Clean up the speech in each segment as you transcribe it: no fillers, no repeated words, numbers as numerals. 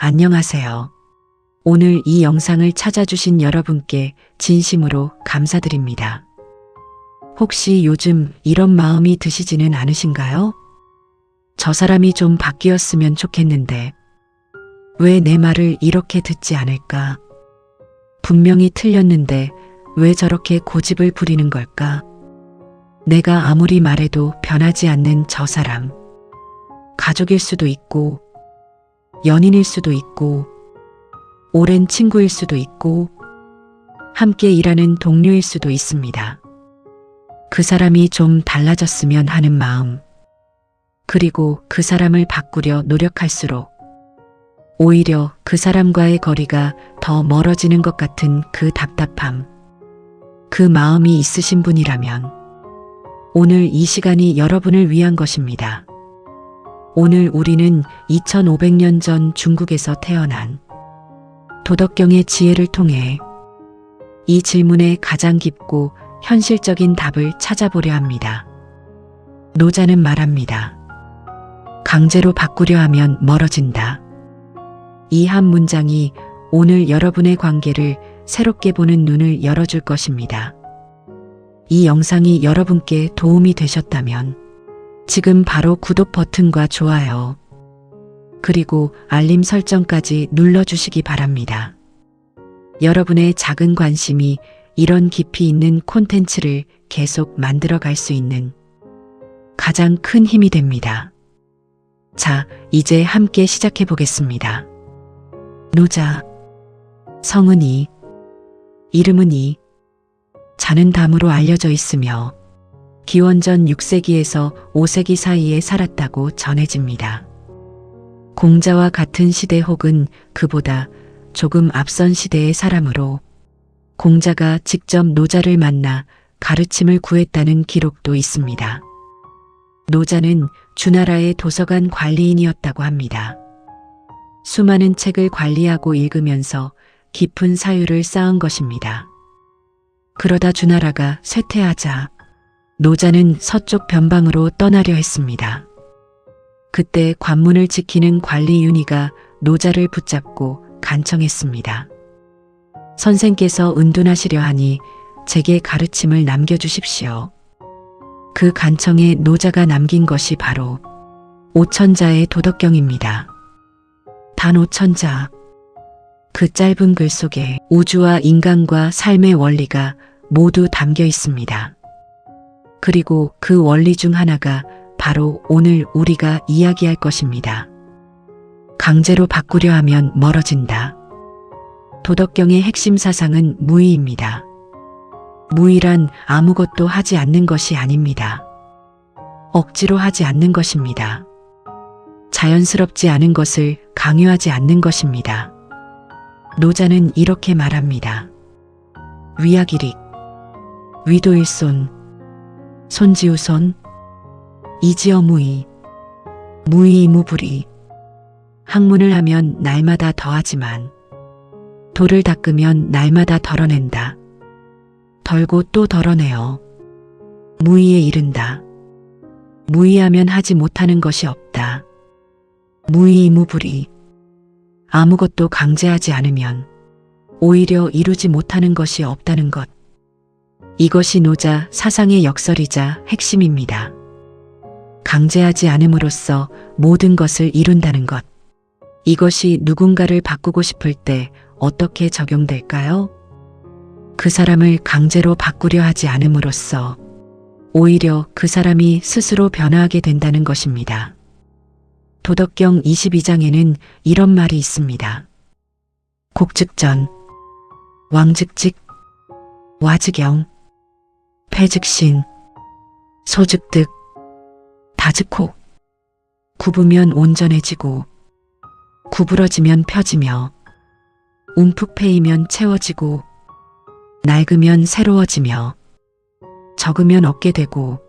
안녕하세요. 오늘 이 영상을 찾아주신 여러분께 진심으로 감사드립니다. 혹시 요즘 이런 마음이 드시지는 않으신가요? 저 사람이 좀 바뀌었으면 좋겠는데 왜 내 말을 이렇게 듣지 않을까? 분명히 틀렸는데 왜 저렇게 고집을 부리는 걸까? 내가 아무리 말해도 변하지 않는 저 사람. 가족일 수도 있고 연인일 수도 있고 오랜 친구일 수도 있고 함께 일하는 동료일 수도 있습니다. 그 사람이 좀 달라졌으면 하는 마음, 그리고 그 사람을 바꾸려 노력할수록 오히려 그 사람과의 거리가 더 멀어지는 것 같은 그 답답함, 그 마음이 있으신 분이라면 오늘 이 시간이 여러분을 위한 것입니다. 오늘 우리는 2500년 전 중국에서 태어난 도덕경의 지혜를 통해 이 질문에 가장 깊고 현실적인 답을 찾아보려 합니다. 노자는 말합니다. 강제로 바꾸려 하면 멀어진다. 이 한 문장이 오늘 여러분의 관계를 새롭게 보는 눈을 열어줄 것입니다. 이 영상이 여러분께 도움이 되셨다면 지금 바로 구독 버튼과 좋아요, 그리고 알림 설정까지 눌러주시기 바랍니다. 여러분의 작은 관심이 이런 깊이 있는 콘텐츠를 계속 만들어 갈 수 있는 가장 큰 힘이 됩니다. 자, 이제 함께 시작해 보겠습니다. 노자, 성은 이, 이름은 이, 자는 담으로 알려져 있으며 기원전 6세기에서 5세기 사이에 살았다고 전해집니다. 공자와 같은 시대 혹은 그보다 조금 앞선 시대의 사람으로 공자가 직접 노자를 만나 가르침을 구했다는 기록도 있습니다. 노자는 주나라의 도서관 관리인이었다고 합니다. 수많은 책을 관리하고 읽으면서 깊은 사유를 쌓은 것입니다. 그러다 주나라가 쇠퇴하자 노자는 서쪽 변방으로 떠나려 했습니다. 그때 관문을 지키는 관리 윤희가 노자를 붙잡고 간청했습니다. 선생께서 은둔하시려 하니 제게 가르침을 남겨주십시오. 그 간청에 노자가 남긴 것이 바로 5천자의 도덕경입니다. 단 5천자. 그 짧은 글 속에 우주와 인간과 삶의 원리가 모두 담겨 있습니다. 그리고 그 원리 중 하나가 바로 오늘 우리가 이야기할 것입니다. 강제로 바꾸려 하면 멀어진다. 도덕경의 핵심 사상은 무의입니다. 무의란 아무것도 하지 않는 것이 아닙니다. 억지로 하지 않는 것입니다. 자연스럽지 않은 것을 강요하지 않는 것입니다. 노자는 이렇게 말합니다. 위약일익, 위도일손, 손지우손, 이지어 무의, 무의무불의. 학문을 하면 날마다 더하지만 돌을 닦으면 날마다 덜어낸다. 덜고 또 덜어내어 무의에 이른다. 무의하면 하지 못하는 것이 없다. 무의무불의. 아무것도 강제하지 않으면 오히려 이루지 못하는 것이 없다는 것. 이것이 노자 사상의 역설이자 핵심입니다. 강제하지 않음으로써 모든 것을 이룬다는 것. 이것이 누군가를 바꾸고 싶을 때 어떻게 적용될까요? 그 사람을 강제로 바꾸려 하지 않음으로써 오히려 그 사람이 스스로 변화하게 된다는 것입니다. 도덕경 22장에는 이런 말이 있습니다. 곡즉전, 왕즉직, 와즉영, 패즉신, 소즉득, 다즉혹. 굽으면 온전해지고 구부러지면 펴지며 움푹 패이면 채워지고 낡으면 새로워지며 적으면 얻게 되고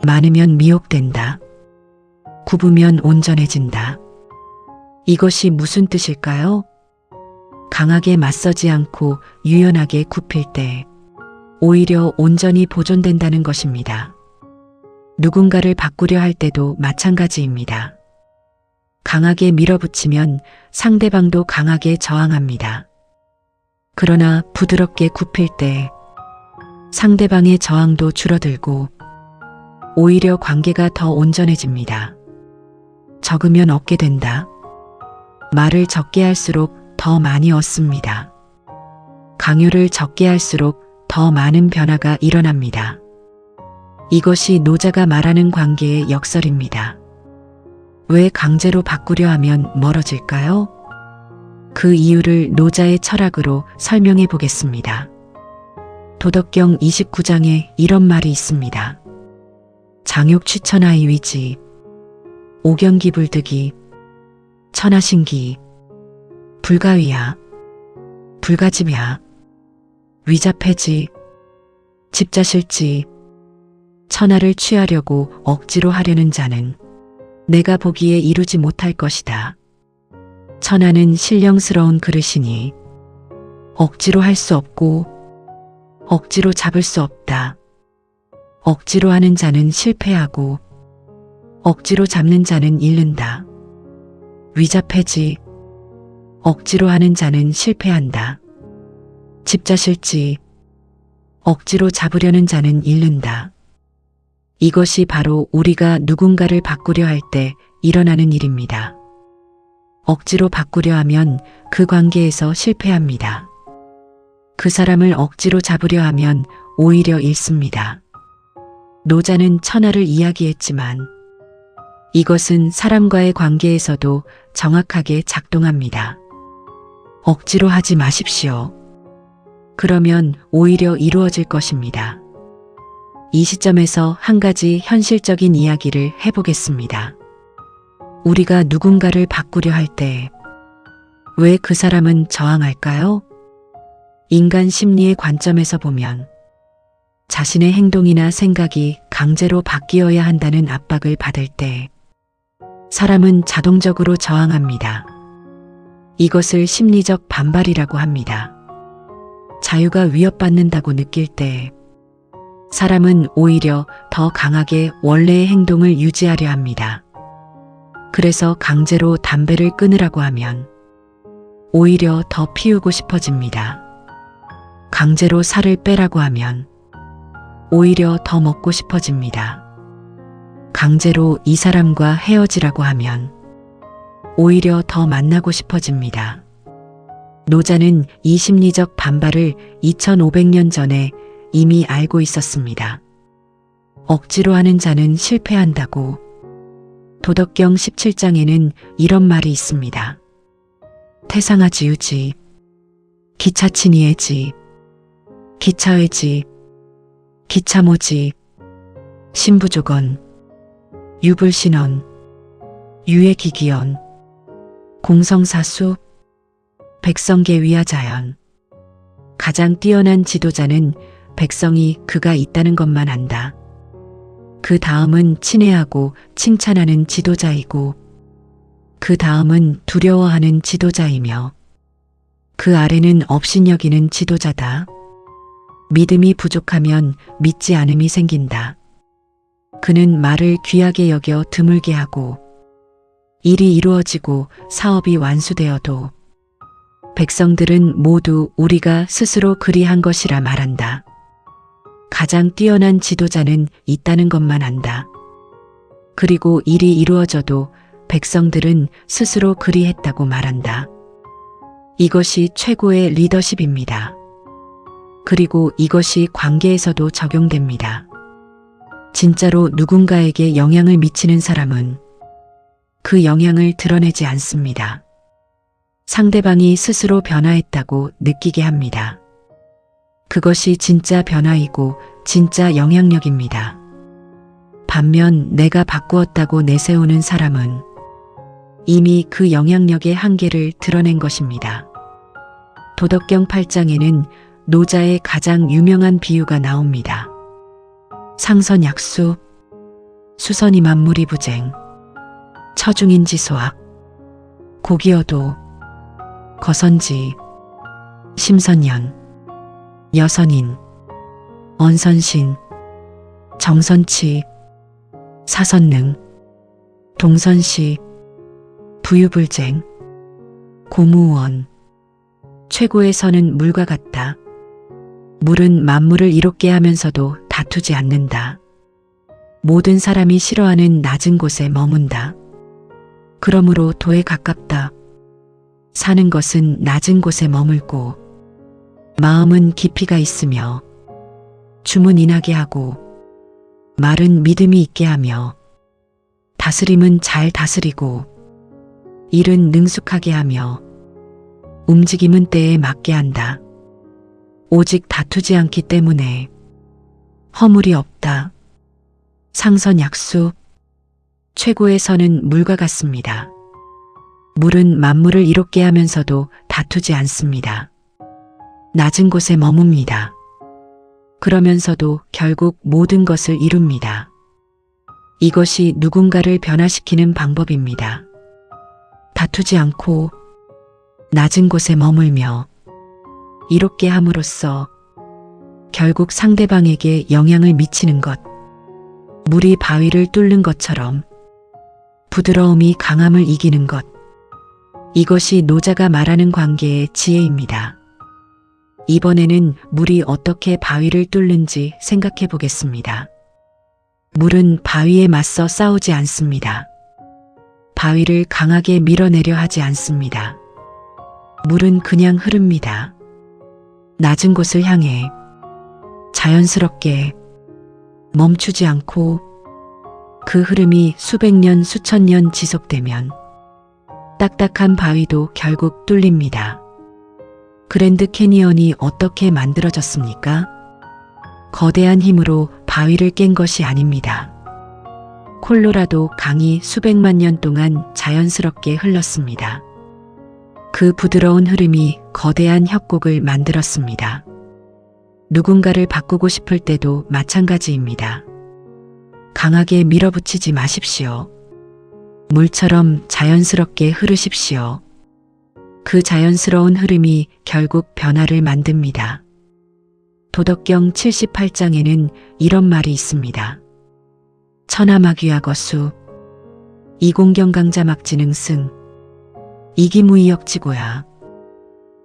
많으면 미혹된다. 굽으면 온전해진다. 이것이 무슨 뜻일까요? 강하게 맞서지 않고 유연하게 굽힐 때 오히려 온전히 보존된다는 것입니다. 누군가를 바꾸려 할 때도 마찬가지입니다. 강하게 밀어붙이면 상대방도 강하게 저항합니다. 그러나 부드럽게 굽힐 때 상대방의 저항도 줄어들고 오히려 관계가 더 온전해집니다. 적으면 얻게 된다. 말을 적게 할수록 더 많이 얻습니다. 강요를 적게 할수록 더 많은 변화가 일어납니다. 이것이 노자가 말하는 관계의 역설입니다. 왜 강제로 바꾸려 하면 멀어질까요? 그 이유를 노자의 철학으로 설명해 보겠습니다. 도덕경 29장에 이런 말이 있습니다. 장욕 취천하의 위지, 오경기 불득이, 천하신기, 불가위야, 불가집야, 위자패지, 집자실지, 천하를 취하려고 억지로 하려는 자는 내가 보기에 이루지 못할 것이다. 천하는 신령스러운 그릇이니 억지로 할 수 없고 억지로 잡을 수 없다. 억지로 하는 자는 실패하고 억지로 잡는 자는 잃는다. 위자패지, 억지로 하는 자는 실패한다. 집자실지, 억지로 잡으려는 자는 잃는다. 이것이 바로 우리가 누군가를 바꾸려 할 때 일어나는 일입니다. 억지로 바꾸려 하면 그 관계에서 실패합니다. 그 사람을 억지로 잡으려 하면 오히려 잃습니다. 노자는 천하를 이야기했지만 이것은 사람과의 관계에서도 정확하게 작동합니다. 억지로 하지 마십시오. 그러면 오히려 이루어질 것입니다. 이 시점에서 한 가지 현실적인 이야기를 해보겠습니다. 우리가 누군가를 바꾸려 할 때 왜 그 사람은 저항할까요? 인간 심리의 관점에서 보면 자신의 행동이나 생각이 강제로 바뀌어야 한다는 압박을 받을 때 사람은 자동적으로 저항합니다. 이것을 심리적 반발이라고 합니다. 자유가 위협받는다고 느낄 때 사람은 오히려 더 강하게 원래의 행동을 유지하려 합니다. 그래서 강제로 담배를 끊으라고 하면 오히려 더 피우고 싶어집니다. 강제로 살을 빼라고 하면 오히려 더 먹고 싶어집니다. 강제로 이 사람과 헤어지라고 하면 오히려 더 만나고 싶어집니다. 노자는 이 심리적 반발을 2500년 전에 이미 알고 있었습니다. 억지로 하는 자는 실패한다고. 도덕경 17장에는 이런 말이 있습니다. 태상하지유지, 기차친이애지, 기차의지, 기차모지, 신부조건, 유불신언, 유해기기언, 공성사수, 백성계위하자연. 가장 뛰어난 지도자는 백성이 그가 있다는 것만 안다. 그 다음은 친애하고 칭찬하는 지도자이고 그 다음은 두려워하는 지도자이며 그 아래는 업신여기는 지도자다. 믿음이 부족하면 믿지 않음이 생긴다. 그는 말을 귀하게 여겨 드물게 하고 일이 이루어지고 사업이 완수되어도 백성들은 모두 우리가 스스로 그리한 것이라 말한다. 가장 뛰어난 지도자는 있다는 것만 안다. 그리고 일이 이루어져도 백성들은 스스로 그리했다고 말한다. 이것이 최고의 리더십입니다. 그리고 이것이 관계에서도 적용됩니다. 진짜로 누군가에게 영향을 미치는 사람은 그 영향을 드러내지 않습니다. 상대방이 스스로 변화했다고 느끼게 합니다. 그것이 진짜 변화이고 진짜 영향력입니다. 반면 내가 바꾸었다고 내세우는 사람은 이미 그 영향력의 한계를 드러낸 것입니다. 도덕경 8장에는 노자의 가장 유명한 비유가 나옵니다. 상선약수, 수선이 만무리부쟁, 처중인지소악, 고기여도, 거선지, 심선연, 여선인, 언선신, 정선치, 사선능, 동선시, 부유불쟁, 고무원. 최고의 선은 물과 같다. 물은 만물을 이롭게 하면서도 다투지 않는다. 모든 사람이 싫어하는 낮은 곳에 머문다. 그러므로 도에 가깝다. 사는 것은 낮은 곳에 머물고 마음은 깊이가 있으며 춤은 인하게 하고 말은 믿음이 있게 하며 다스림은 잘 다스리고 일은 능숙하게 하며 움직임은 때에 맞게 한다. 오직 다투지 않기 때문에 허물이 없다. 상선약수. 최고의 선은 물과 같습니다. 물은 만물을 이롭게 하면서도 다투지 않습니다. 낮은 곳에 머뭅니다. 그러면서도 결국 모든 것을 이룹니다. 이것이 누군가를 변화시키는 방법입니다. 다투지 않고 낮은 곳에 머물며 이롭게 함으로써 결국 상대방에게 영향을 미치는 것. 물이 바위를 뚫는 것처럼 부드러움이 강함을 이기는 것. 이것이 노자가 말하는 관계의 지혜입니다. 이번에는 물이 어떻게 바위를 뚫는지 생각해 보겠습니다. 물은 바위에 맞서 싸우지 않습니다. 바위를 강하게 밀어내려 하지 않습니다. 물은 그냥 흐릅니다. 낮은 곳을 향해 자연스럽게 멈추지 않고 그 흐름이 수백 년, 수천 년 지속되면 딱딱한 바위도 결국 뚫립니다. 그랜드 캐니언이 어떻게 만들어졌습니까? 거대한 힘으로 바위를 깬 것이 아닙니다. 콜로라도 강이 수백만 년 동안 자연스럽게 흘렀습니다. 그 부드러운 흐름이 거대한 협곡을 만들었습니다. 누군가를 바꾸고 싶을 때도 마찬가지입니다. 강하게 밀어붙이지 마십시오. 물처럼 자연스럽게 흐르십시오. 그 자연스러운 흐름이 결국 변화를 만듭니다. 도덕경 78장에는 이런 말이 있습니다. 천하마귀하거수 이공경강자막지능승 이기무이역지고야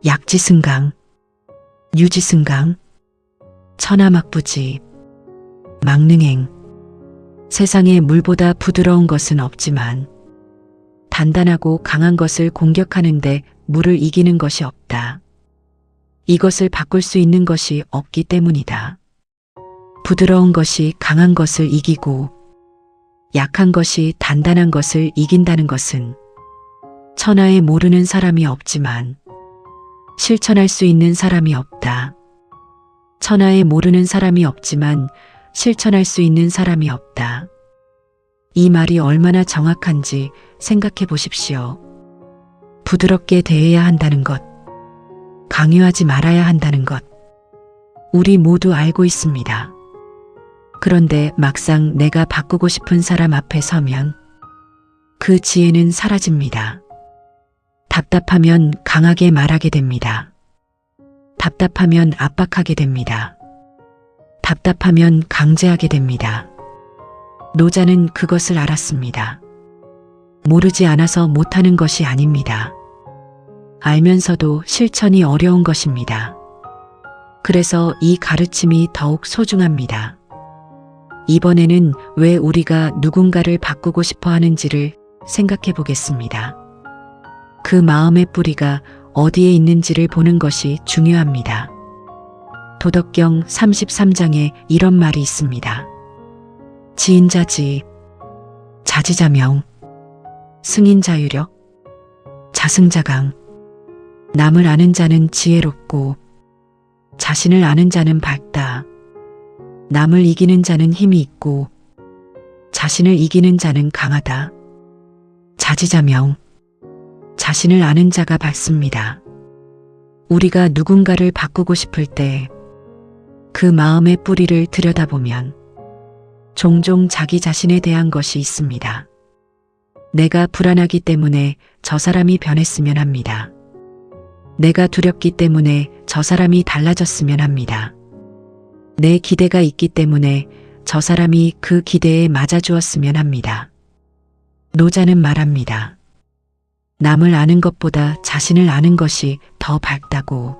약지승강 유지승강 천하막부지 망능행. 세상에 물보다 부드러운 것은 없지만 단단하고 강한 것을 공격하는데 물을 이기는 것이 없다. 이것을 바꿀 수 있는 것이 없기 때문이다. 부드러운 것이 강한 것을 이기고 약한 것이 단단한 것을 이긴다는 것은 천하에 모르는 사람이 없지만 실천할 수 있는 사람이 없다. 천하에 모르는 사람이 없지만 실천할 수 있는 사람이 없다. 이 말이 얼마나 정확한지 생각해 보십시오. 부드럽게 대해야 한다는 것, 강요하지 말아야 한다는 것, 우리 모두 알고 있습니다. 그런데 막상 내가 바꾸고 싶은 사람 앞에 서면 그 지혜는 사라집니다. 답답하면 강하게 말하게 됩니다. 답답하면 압박하게 됩니다. 답답하면 강제하게 됩니다. 노자는 그것을 알았습니다. 모르지 않아서 못하는 것이 아닙니다. 알면서도 실천이 어려운 것입니다. 그래서 이 가르침이 더욱 소중합니다. 이번에는 왜 우리가 누군가를 바꾸고 싶어 하는지를 생각해 보겠습니다. 그 마음의 뿌리가 어디에 있는지를 보는 것이 중요합니다. 도덕경 33장에 이런 말이 있습니다. 지인자지, 자지자명, 승인자유력, 자승자강. 남을 아는 자는 지혜롭고 자신을 아는 자는 밝다. 남을 이기는 자는 힘이 있고 자신을 이기는 자는 강하다. 자지자명. 자신을 아는 자가 밝습니다. 우리가 누군가를 바꾸고 싶을 때 그 마음의 뿌리를 들여다보면 종종 자기 자신에 대한 것이 있습니다. 내가 불안하기 때문에 저 사람이 변했으면 합니다. 내가 두렵기 때문에 저 사람이 달라졌으면 합니다. 내 기대가 있기 때문에 저 사람이 그 기대에 맞아주었으면 합니다. 노자는 말합니다. 남을 아는 것보다 자신을 아는 것이 더 밝다고.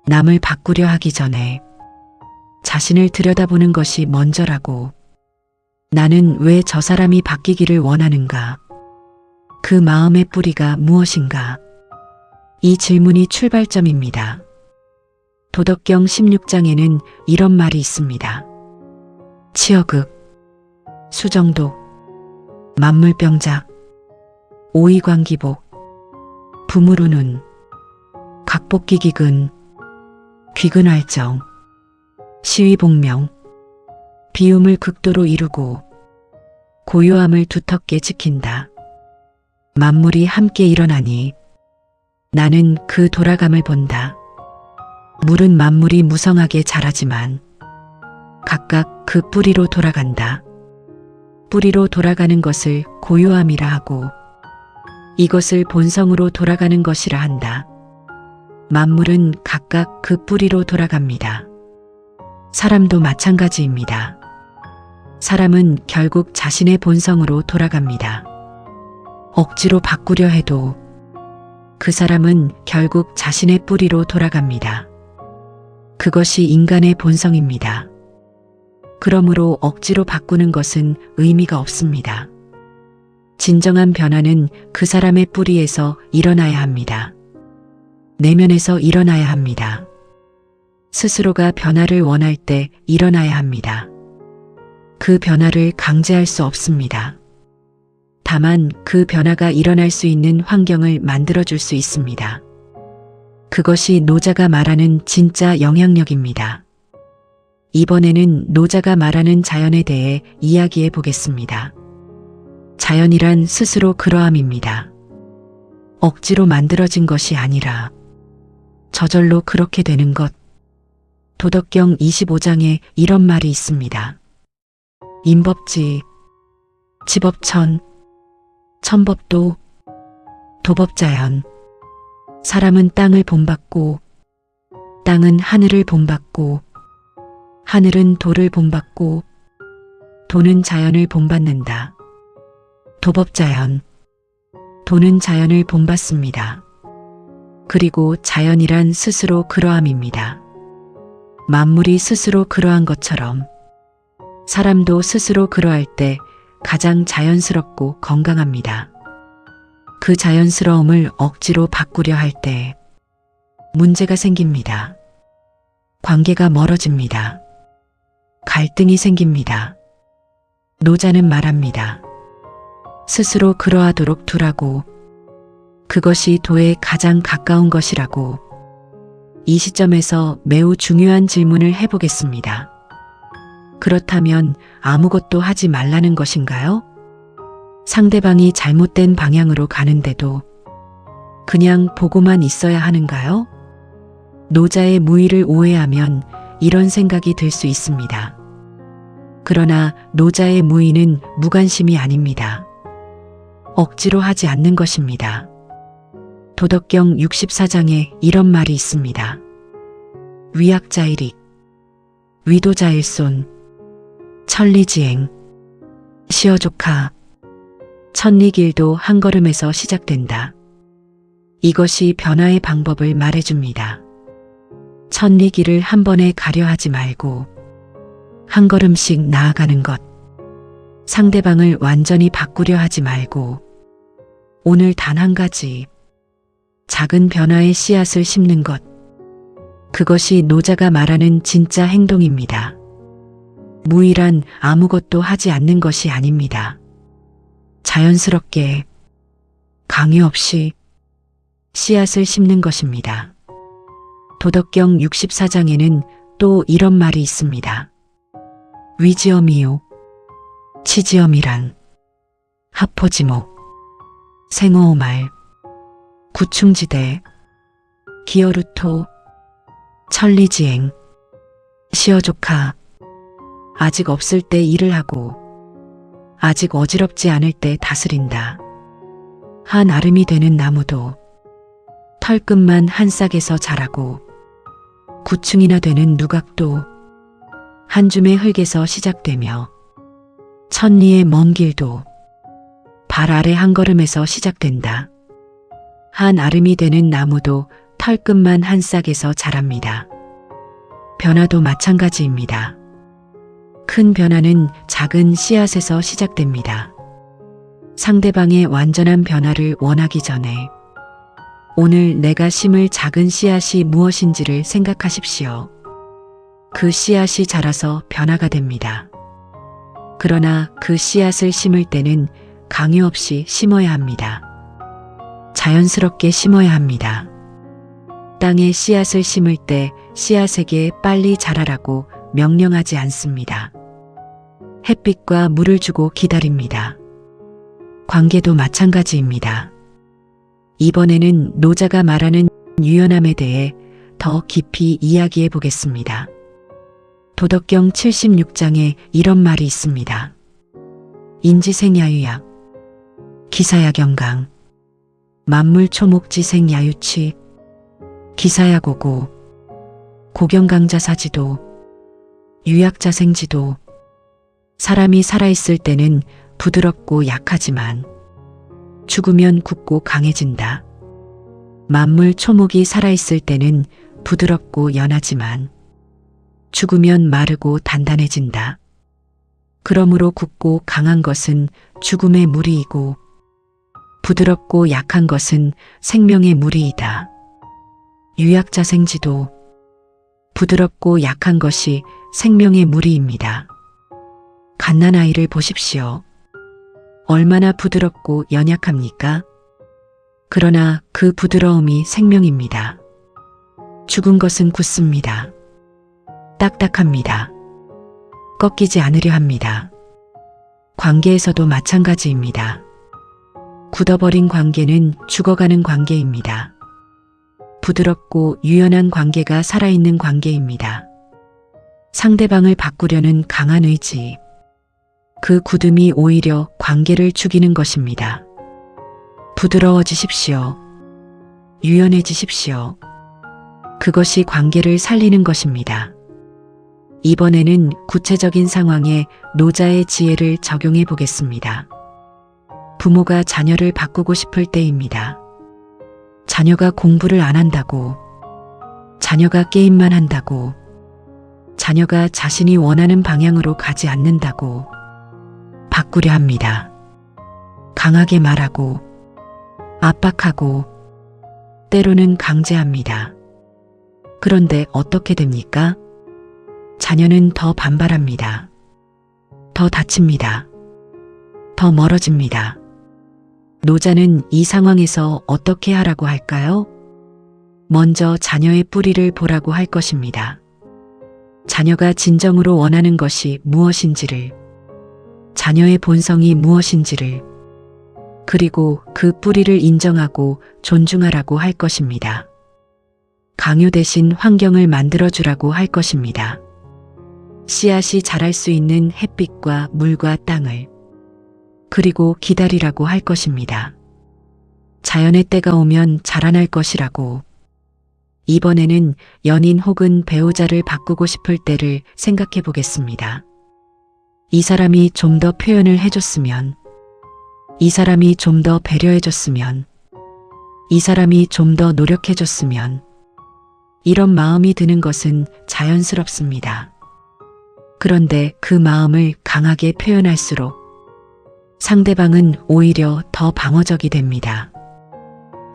남을 바꾸려 하기 전에 자신을 들여다보는 것이 먼저라고. 나는 왜 저 사람이 바뀌기를 원하는가? 그 마음의 뿌리가 무엇인가? 이 질문이 출발점입니다. 도덕경 16장에는 이런 말이 있습니다. 치어극, 수정독, 만물병작, 오이광기복, 부무루눈, 각복기기근, 귀근활정, 시위복명, 비움을 극도로 이루고 고요함을 두텁게 지킨다. 만물이 함께 일어나니 나는 그 돌아감을 본다. 물은 만물이 무성하게 자라지만 각각 그 뿌리로 돌아간다. 뿌리로 돌아가는 것을 고요함이라 하고 이것을 본성으로 돌아가는 것이라 한다. 만물은 각각 그 뿌리로 돌아갑니다. 사람도 마찬가지입니다. 사람은 결국 자신의 본성으로 돌아갑니다. 억지로 바꾸려 해도 그 사람은 결국 자신의 뿌리로 돌아갑니다. 그것이 인간의 본성입니다. 그러므로 억지로 바꾸는 것은 의미가 없습니다. 진정한 변화는 그 사람의 뿌리에서 일어나야 합니다. 내면에서 일어나야 합니다. 스스로가 변화를 원할 때 일어나야 합니다. 그 변화를 강제할 수 없습니다. 다만 그 변화가 일어날 수 있는 환경을 만들어줄 수 있습니다. 그것이 노자가 말하는 진짜 영향력입니다. 이번에는 노자가 말하는 자연에 대해 이야기해 보겠습니다. 자연이란 스스로 그러함입니다. 억지로 만들어진 것이 아니라 저절로 그렇게 되는 것. 도덕경 25장에 이런 말이 있습니다. 임법지, 지법천, 천법도, 도법자연. 사람은 땅을 본받고 땅은 하늘을 본받고 하늘은 도를 본받고 도는 자연을 본받는다. 도법자연. 도는 자연을 본받습니다. 그리고 자연이란 스스로 그러함입니다. 만물이 스스로 그러한 것처럼 사람도 스스로 그러할 때 가장 자연스럽고 건강합니다. 그 자연스러움을 억지로 바꾸려 할 때 문제가 생깁니다. 관계가 멀어집니다. 갈등이 생깁니다. 노자는 말합니다. 스스로 그러하도록 두라고. 그것이 도에 가장 가까운 것이라고. 이 시점에서 매우 중요한 질문을 해보겠습니다. 그렇다면 아무것도 하지 말라는 것인가요? 상대방이 잘못된 방향으로 가는데도 그냥 보고만 있어야 하는가요? 노자의 무의를 오해하면 이런 생각이 들 수 있습니다. 그러나 노자의 무의는 무관심이 아닙니다. 억지로 하지 않는 것입니다. 도덕경 64장에 이런 말이 있습니다. 위악자일익, 위도자일손, 천리지행, 시어조카. 천리길도 한 걸음에서 시작된다. 이것이 변화의 방법을 말해줍니다. 천리길을 한 번에 가려 하지 말고 한 걸음씩 나아가는 것. 상대방을 완전히 바꾸려 하지 말고 오늘 단 한 가지 작은 변화의 씨앗을 심는 것. 그것이 노자가 말하는 진짜 행동입니다. 무의란 아무것도 하지 않는 것이 아닙니다. 자연스럽게 강요 없이 씨앗을 심는 것입니다. 도덕경 64장에는 또 이런 말이 있습니다. 위지엄이요, 치지엄이란, 하포지목, 생어오말, 구충지대, 기어루토, 천리지행, 시어조카. 아직 없을 때 일을 하고 아직 어지럽지 않을 때 다스린다. 한 아름이 되는 나무도 털끝만 한 싹에서 자라고 구충이나 되는 누각도 한 줌의 흙에서 시작되며 천리의 먼 길도 발 아래 한 걸음에서 시작된다. 한 아름이 되는 나무도 털끝만 한 싹에서 자랍니다. 변화도 마찬가지입니다. 큰 변화는 작은 씨앗에서 시작됩니다. 상대방의 완전한 변화를 원하기 전에 오늘 내가 심을 작은 씨앗이 무엇인지를 생각하십시오. 그 씨앗이 자라서 변화가 됩니다. 그러나 그 씨앗을 심을 때는 강요 없이 심어야 합니다. 자연스럽게 심어야 합니다. 땅에 씨앗을 심을 때 씨앗에게 빨리 자라라고 명령하지 않습니다. 햇빛과 물을 주고 기다립니다. 관계도 마찬가지입니다. 이번에는 노자가 말하는 유연함에 대해 더 깊이 이야기해 보겠습니다. 도덕경 76장에 이런 말이 있습니다. 인지생야유약, 기사야경강, 만물초목지생야유취, 기사야고고, 고경강자사지도, 유약자생지도. 사람이 살아있을 때는 부드럽고 약하지만 죽으면 굳고 강해진다. 만물 초목이 살아있을 때는 부드럽고 연하지만 죽으면 마르고 단단해진다. 그러므로 굳고 강한 것은 죽음의 무리이고 부드럽고 약한 것은 생명의 무리이다. 유약자생지도. 부드럽고 약한 것이 생명의 무리입니다. 갓난아이를 보십시오. 얼마나 부드럽고 연약합니까? 그러나 그 부드러움이 생명입니다. 죽은 것은 굳습니다. 딱딱합니다. 꺾이지 않으려 합니다. 관계에서도 마찬가지입니다. 굳어버린 관계는 죽어가는 관계입니다. 부드럽고 유연한 관계가 살아있는 관계입니다. 상대방을 바꾸려는 강한 의지, 그 굳음이 오히려 관계를 죽이는 것입니다. 부드러워지십시오. 유연해지십시오. 그것이 관계를 살리는 것입니다. 이번에는 구체적인 상황에 노자의 지혜를 적용해 보겠습니다. 부모가 자녀를 바꾸고 싶을 때입니다. 자녀가 공부를 안 한다고, 자녀가 게임만 한다고, 자녀가 자신이 원하는 방향으로 가지 않는다고 바꾸려 합니다. 강하게 말하고, 압박하고, 때로는 강제합니다. 그런데 어떻게 됩니까? 자녀는 더 반발합니다. 더 다칩니다. 더 멀어집니다. 노자는 이 상황에서 어떻게 하라고 할까요? 먼저 자녀의 뿌리를 보라고 할 것입니다. 자녀가 진정으로 원하는 것이 무엇인지를, 자녀의 본성이 무엇인지를, 그리고 그 뿌리를 인정하고 존중하라고 할 것입니다. 강요 대신 환경을 만들어주라고 할 것입니다. 씨앗이 자랄 수 있는 햇빛과 물과 땅을, 그리고 기다리라고 할 것입니다. 자연의 때가 오면 자라날 것이라고. 이번에는 연인 혹은 배우자를 바꾸고 싶을 때를 생각해 보겠습니다. 이 사람이 좀 더 표현을 해줬으면, 이 사람이 좀 더 배려해줬으면, 이 사람이 좀 더 노력해줬으면, 이런 마음이 드는 것은 자연스럽습니다. 그런데 그 마음을 강하게 표현할수록 상대방은 오히려 더 방어적이 됩니다.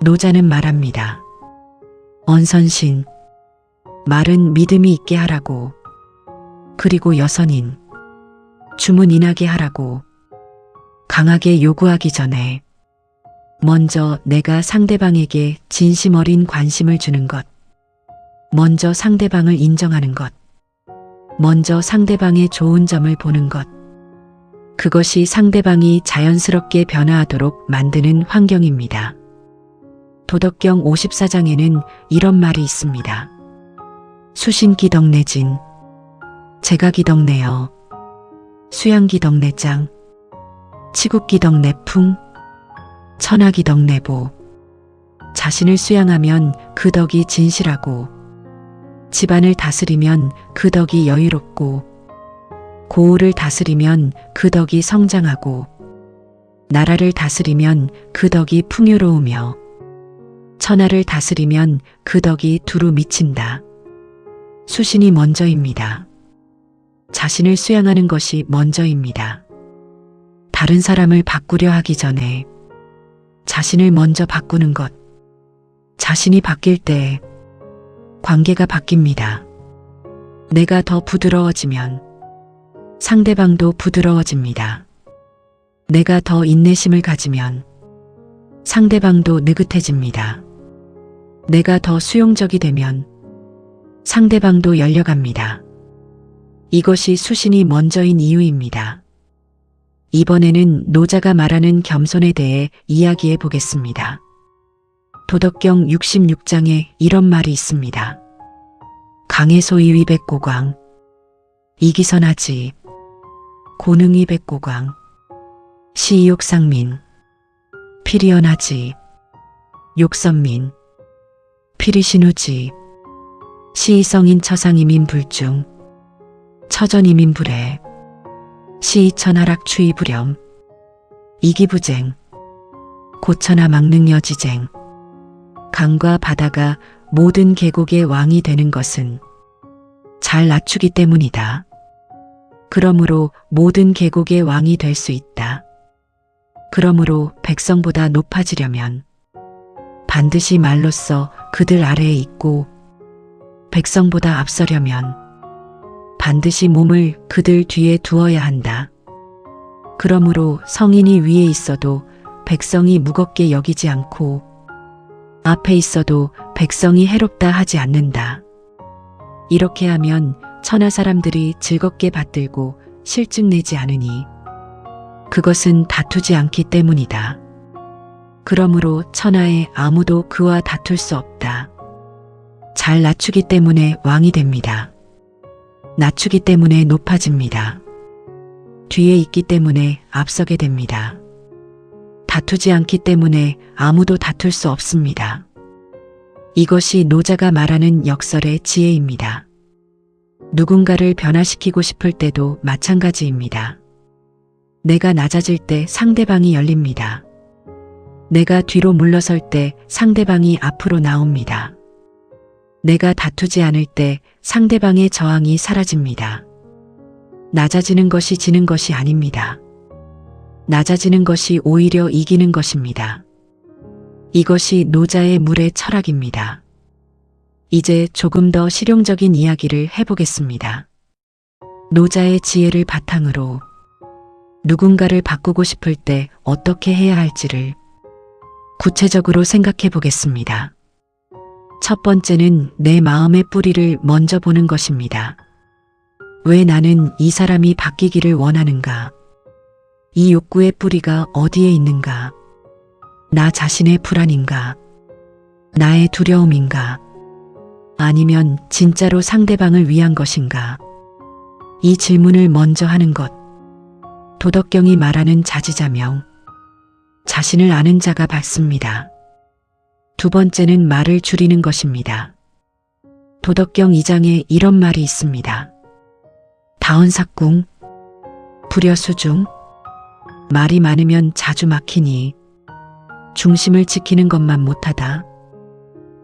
노자는 말합니다. 언선신, 말은 믿음이 있게 하라고, 그리고 여선인, 주문 인하게 하라고. 강하게 요구하기 전에 먼저 내가 상대방에게 진심 어린 관심을 주는 것, 먼저 상대방을 인정하는 것, 먼저 상대방의 좋은 점을 보는 것, 그것이 상대방이 자연스럽게 변화하도록 만드는 환경입니다. 도덕경 54장에는 이런 말이 있습니다. 수신기덕내진, 제가기덕내여, 수양기덕내장, 치국기덕내풍, 천하기덕내보. 자신을 수양하면 그 덕이 진실하고, 집안을 다스리면 그 덕이 여유롭고, 고을을 다스리면 그 덕이 성장하고, 나라를 다스리면 그 덕이 풍요로우며, 천하를 다스리면 그 덕이 두루 미친다. 수신이 먼저입니다. 자신을 수양하는 것이 먼저입니다. 다른 사람을 바꾸려 하기 전에 자신을 먼저 바꾸는 것. 자신이 바뀔 때 관계가 바뀝니다. 내가 더 부드러워지면 상대방도 부드러워집니다. 내가 더 인내심을 가지면 상대방도 느긋해집니다. 내가 더 수용적이 되면 상대방도 열려갑니다. 이것이 수신이 먼저인 이유입니다. 이번에는 노자가 말하는 겸손에 대해 이야기해 보겠습니다. 도덕경 66장에 이런 말이 있습니다. 강해소이위 백고광, 이기선하지, 고능이 백고광, 시욕상민, 피리연하지, 욕선민, 피리신우지, 시성인 처상이민 불중, 처전이민 불해, 시천하락 추이불렴, 이기부쟁, 고천하 막능여지쟁. 강과 바다가 모든 계곡의 왕이 되는 것은 잘 낮추기 때문이다. 그러므로 모든 계곡의 왕이 될 수 있다. 그러므로 백성보다 높아지려면 반드시 말로써 그들 아래에 있고, 백성보다 앞서려면 반드시 몸을 그들 뒤에 두어야 한다. 그러므로 성인이 위에 있어도 백성이 무겁게 여기지 않고, 앞에 있어도 백성이 해롭다 하지 않는다. 이렇게 하면 천하 사람들이 즐겁게 받들고 실증 내지 않으니 그것은 다투지 않기 때문이다. 그러므로 천하에 아무도 그와 다툴 수 없다. 잘 낮추기 때문에 왕이 됩니다. 낮추기 때문에 높아집니다. 뒤에 있기 때문에 앞서게 됩니다. 다투지 않기 때문에 아무도 다툴 수 없습니다. 이것이 노자가 말하는 역설의 지혜입니다. 누군가를 변화시키고 싶을 때도 마찬가지입니다. 내가 낮아질 때 상대방이 열립니다. 내가 뒤로 물러설 때 상대방이 앞으로 나옵니다. 내가 다투지 않을 때 상대방의 저항이 사라집니다. 낮아지는 것이 지는 것이 아닙니다. 낮아지는 것이 오히려 이기는 것입니다. 이것이 노자의 물의 철학입니다. 이제 조금 더 실용적인 이야기를 해보겠습니다. 노자의 지혜를 바탕으로 누군가를 바꾸고 싶을 때 어떻게 해야 할지를 구체적으로 생각해 보겠습니다. 첫 번째는 내 마음의 뿌리를 먼저 보는 것입니다. 왜 나는 이 사람이 바뀌기를 원하는가? 이 욕구의 뿌리가 어디에 있는가? 나 자신의 불안인가? 나의 두려움인가? 아니면 진짜로 상대방을 위한 것인가? 이 질문을 먼저 하는 것. 도덕경이 말하는 자지자명. 자신을 아는 자가 밝습니다. 두 번째는 말을 줄이는 것입니다. 도덕경 2장에 이런 말이 있습니다. 다언삭궁, 불여수중. 말이 많으면 자주 막히니 중심을 지키는 것만 못하다.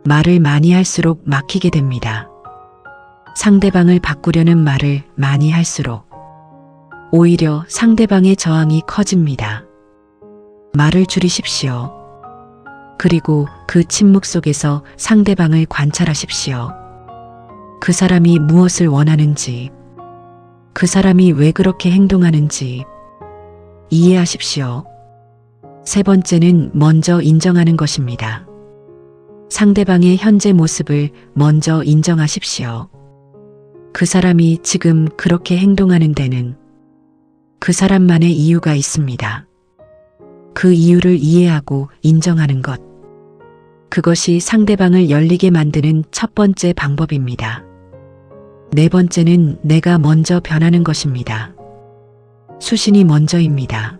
말을 많이 할수록 막히게 됩니다. 상대방을 바꾸려는 말을 많이 할수록 오히려 상대방의 저항이 커집니다. 말을 줄이십시오. 그리고 그 침묵 속에서 상대방을 관찰하십시오. 그 사람이 무엇을 원하는지, 그 사람이 왜 그렇게 행동하는지 이해하십시오. 세 번째는 먼저 인정하는 것입니다. 상대방의 현재 모습을 먼저 인정하십시오. 그 사람이 지금 그렇게 행동하는 데는 그 사람만의 이유가 있습니다. 그 이유를 이해하고 인정하는 것. 그것이 상대방을 열리게 만드는 첫 번째 방법입니다. 네 번째는 내가 먼저 변하는 것입니다. 수신이 먼저입니다.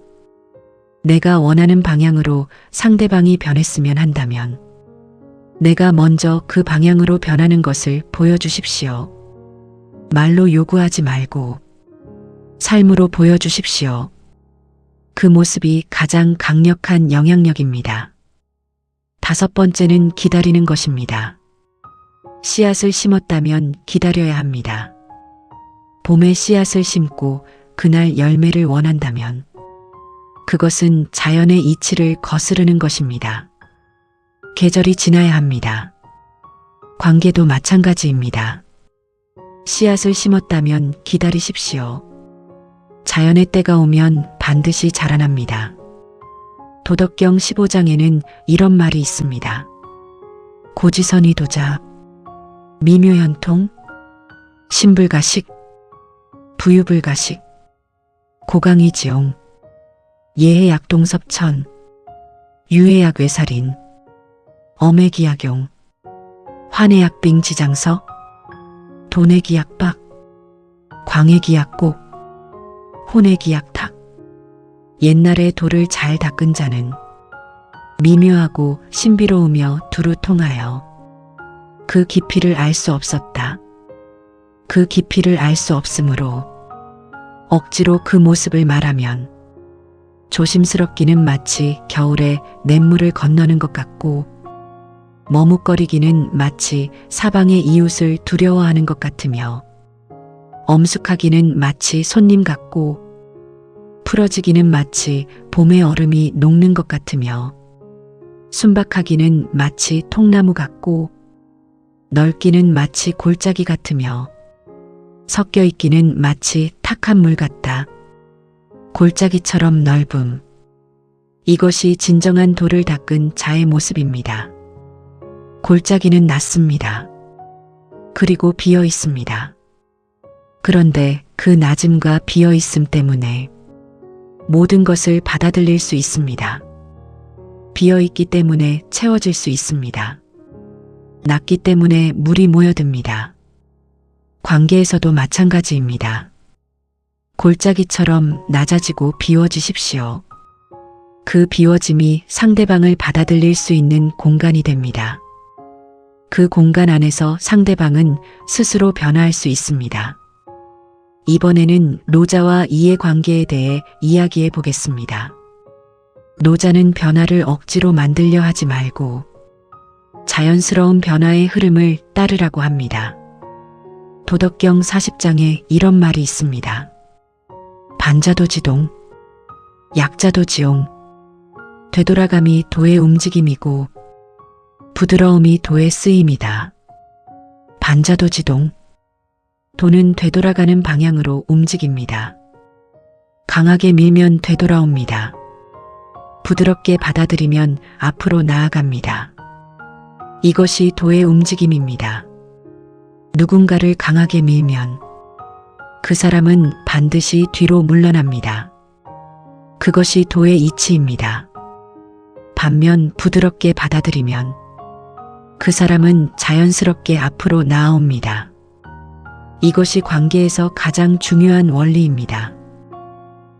내가 원하는 방향으로 상대방이 변했으면 한다면 내가 먼저 그 방향으로 변하는 것을 보여주십시오. 말로 요구하지 말고 삶으로 보여주십시오. 그 모습이 가장 강력한 영향력입니다. 5번째는 기다리는 것입니다. 씨앗을 심었다면 기다려야 합니다. 봄에 씨앗을 심고 그날 열매를 원한다면 그것은 자연의 이치를 거스르는 것입니다. 계절이 지나야 합니다. 관계도 마찬가지입니다. 씨앗을 심었다면 기다리십시오. 자연의 때가 오면 반드시 자라납니다. 도덕경 15장에는 이런 말이 있습니다. 고지선이도자, 미묘현통, 신불가식, 부유불가식, 고강이지용, 예해약동섭천, 유해약외살인, 엄해기약용, 환해약빙지장서, 돈해기약박, 광해기약곡, 혼해기약탁. 옛날에 돌을 잘 닦은 자는 미묘하고 신비로우며 두루 통하여 그 깊이를 알 수 없었다. 그 깊이를 알 수 없으므로 억지로 그 모습을 말하면 조심스럽기는 마치 겨울에 냇물을 건너는 것 같고 머뭇거리기는 마치 사방의 이웃을 두려워하는 것 같으며 엄숙하기는 마치 손님 같고 풀어지기는 마치 봄의 얼음이 녹는 것 같으며 순박하기는 마치 통나무 같고 넓기는 마치 골짜기 같으며 섞여 있기는 마치 탁한 물 같다. 골짜기처럼 넓음. 이것이 진정한 돌을 닦은 자의 모습입니다. 골짜기는 낮습니다. 그리고 비어 있습니다. 그런데 그 낮음과 비어 있음 때문에 모든 것을 받아들일 수 있습니다. 비어 있기 때문에 채워질 수 있습니다. 낮기 때문에 물이 모여듭니다. 관계에서도 마찬가지입니다. 골짜기처럼 낮아지고 비워지십시오. 그 비워짐이 상대방을 받아들일 수 있는 공간이 됩니다. 그 공간 안에서 상대방은 스스로 변화할 수 있습니다. 이번에는 노자와 이의 관계에 대해 이야기해 보겠습니다. 노자는 변화를 억지로 만들려 하지 말고 자연스러운 변화의 흐름을 따르라고 합니다. 도덕경 40장에 이런 말이 있습니다. 반자도지동, 약자도지용, 되돌아감이 도의 움직임이고 부드러움이 도의 쓰임이다. 반자도지동, 도는 되돌아가는 방향으로 움직입니다. 강하게 밀면 되돌아옵니다. 부드럽게 받아들이면 앞으로 나아갑니다. 이것이 도의 움직임입니다. 누군가를 강하게 밀면 그 사람은 반드시 뒤로 물러납니다. 그것이 도의 이치입니다. 반면 부드럽게 받아들이면 그 사람은 자연스럽게 앞으로 나아옵니다. 이것이 관계에서 가장 중요한 원리입니다.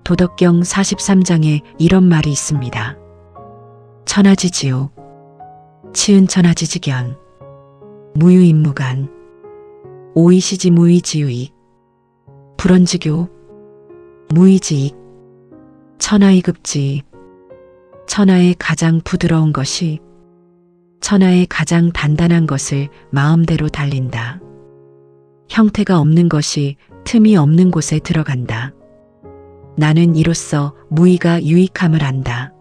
도덕경 43장에 이런 말이 있습니다. 천하지지요, 치은천하지지견, 무유인무간, 오이시지 무이지유익, 불언지교, 무이지익, 천하이급지. 천하의 가장 부드러운 것이 천하의 가장 단단한 것을 마음대로 달린다. 형태가 없는 것이 틈이 없는 곳에 들어간다. 나는 이로써 무의가 유익함을 안다.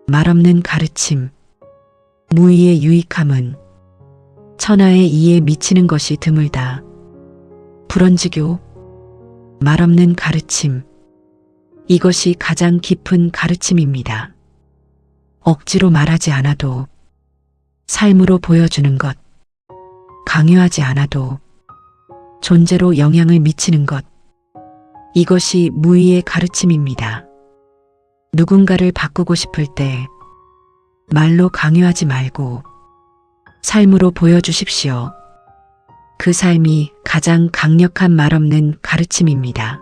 말없는 가르침, 무의의 유익함은 천하의 이에 미치는 것이 드물다. 불언지교, 말없는 가르침, 이것이 가장 깊은 가르침입니다. 억지로 말하지 않아도 삶으로 보여주는 것, 강요하지 않아도 존재로 영향을 미치는 것, 이것이 무의의 가르침입니다. 누군가를 바꾸고 싶을 때 말로 강요하지 말고 삶으로 보여주십시오. 그 삶이 가장 강력한 말 없는 가르침입니다.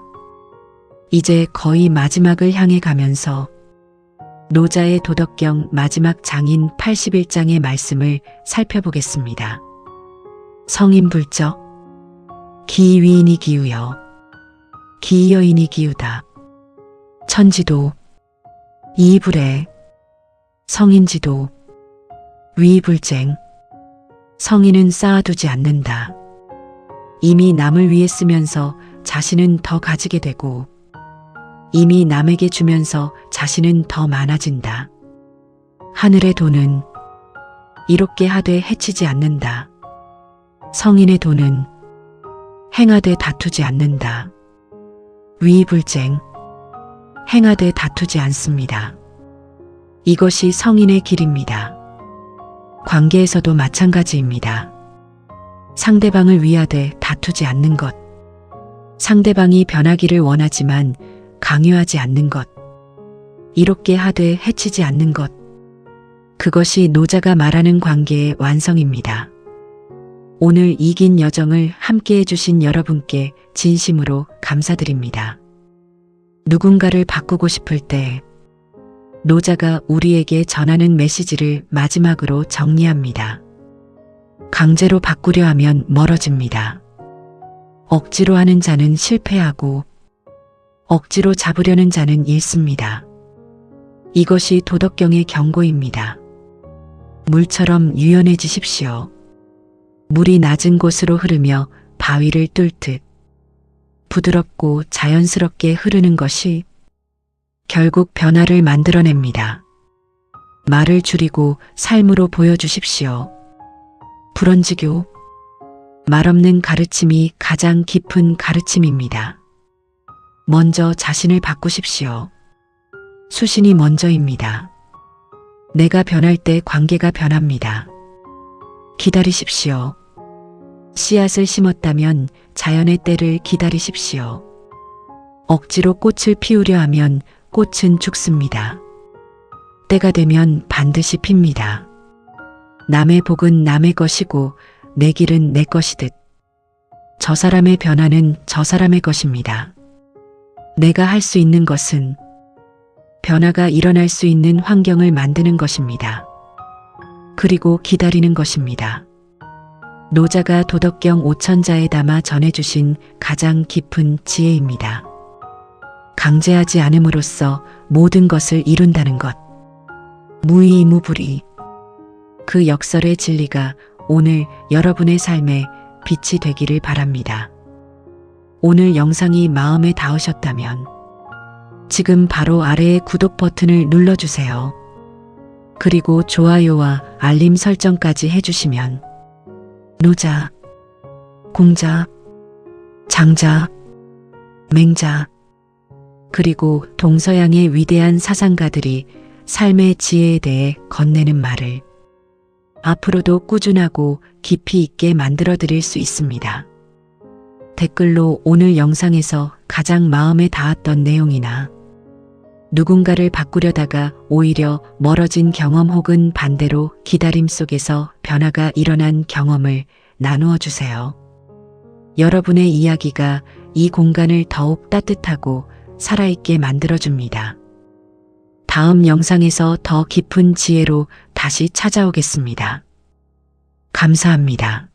이제 거의 마지막을 향해 가면서 노자의 도덕경 마지막 장인 81장의 말씀을 살펴보겠습니다. 성인불적, 기위인이 기우여, 기여인이 기우다. 천지도, 이불에, 성인지도, 위불쟁. 성인은 쌓아두지 않는다. 이미 남을 위해 쓰면서 자신은 더 가지게 되고, 이미 남에게 주면서 자신은 더 많아진다. 하늘의 돈은 이롭게 하되 해치지 않는다. 성인의 돈은 행하되 다투지 않는다. 위불쟁. 행하되 다투지 않습니다. 이것이 성인의 길입니다. 관계에서도 마찬가지입니다. 상대방을 위하되 다투지 않는 것. 상대방이 변하기를 원하지만 강요하지 않는 것. 이롭게 하되 해치지 않는 것. 그것이 노자가 말하는 관계의 완성입니다. 오늘 이긴 여정을 함께 해주신 여러분께 진심으로 감사드립니다. 누군가를 바꾸고 싶을 때 노자가 우리에게 전하는 메시지를 마지막으로 정리합니다. 강제로 바꾸려 하면 멀어집니다. 억지로 하는 자는 실패하고 억지로 잡으려는 자는 잃습니다. 이것이 도덕경의 경고입니다. 물처럼 유연해지십시오. 물이 낮은 곳으로 흐르며 바위를 뚫듯 부드럽고 자연스럽게 흐르는 것이 결국 변화를 만들어냅니다. 말을 줄이고 삶으로 보여주십시오. 불언지교. 말없는 가르침이 가장 깊은 가르침입니다. 먼저 자신을 바꾸십시오. 수신이 먼저입니다. 내가 변할 때 관계가 변합니다. 기다리십시오. 씨앗을 심었다면 자연의 때를 기다리십시오. 억지로 꽃을 피우려 하면 꽃은 죽습니다. 때가 되면 반드시 핍니다. 남의 복은 남의 것이고 내 길은 내 것이듯 저 사람의 변화는 저 사람의 것입니다. 내가 할 수 있는 것은 변화가 일어날 수 있는 환경을 만드는 것입니다. 그리고 기다리는 것입니다. 노자가 도덕경 5천자에 담아 전해주신 가장 깊은 지혜입니다. 강제하지 않음으로써 모든 것을 이룬다는 것. 무의무불이. 그 역설의 진리가 오늘 여러분의 삶에 빛이 되기를 바랍니다. 오늘 영상이 마음에 닿으셨다면 지금 바로 아래의 구독 버튼을 눌러주세요. 그리고 좋아요와 알림 설정까지 해주시면 노자, 공자, 장자, 맹자, 그리고 동서양의 위대한 사상가들이 삶의 지혜에 대해 건네는 말을 앞으로도 꾸준하고 깊이 있게 만들어 드릴 수 있습니다. 댓글로 오늘 영상에서 가장 마음에 닿았던 내용이나 누군가를 바꾸려다가 오히려 멀어진 경험 혹은 반대로 기다림 속에서 변화가 일어난 경험을 나누어 주세요. 여러분의 이야기가 이 공간을 더욱 따뜻하고 살아있게 만들어줍니다. 다음 영상에서 더 깊은 지혜로 다시 찾아오겠습니다. 감사합니다.